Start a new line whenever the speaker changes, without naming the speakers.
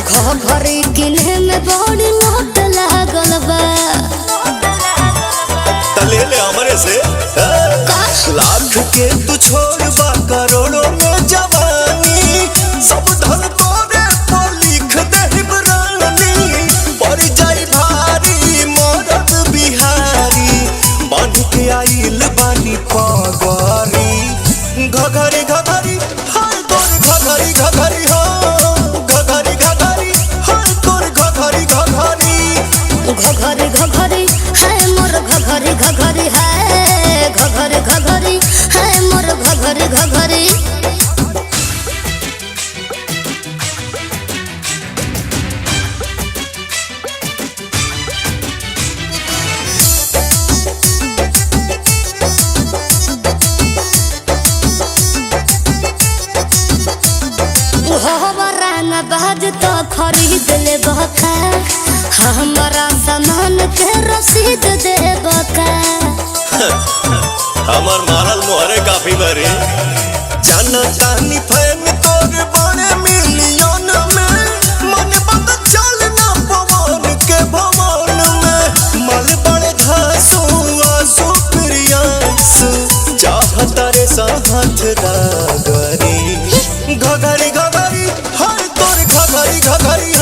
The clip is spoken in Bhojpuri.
घरी किने में बड़ी लोट लागल बा
तले ले हमरे से लाख के तू छोड़ बा करोड़ों में जवानी सब धन तोरे पर लिख दे बरानी पड़ जाई भारी मरद बिहारी बांध के आइल बानी पगरी घघरी घघरी हाय तोर घघरी घघरी हो घघरी घघरी हाय तोर घघरी घघरी
घघरी घघरी है मोर घघरी घघरी है घघरी घघरी है मोर घघरी घघरी न बाज तो खरीद ले बका हमारा सामान के रसीद दे बका
हमर मारल मोहरे काफी बरे जाना तानी फैन तोर बड़े मिलियन में मन बंद चलना पवन के भवन में मल बड़े घासू आंसू प्रियांसु चाहत रे साथ दागरी घघरी घघरी हाय तोर घघरी घघरी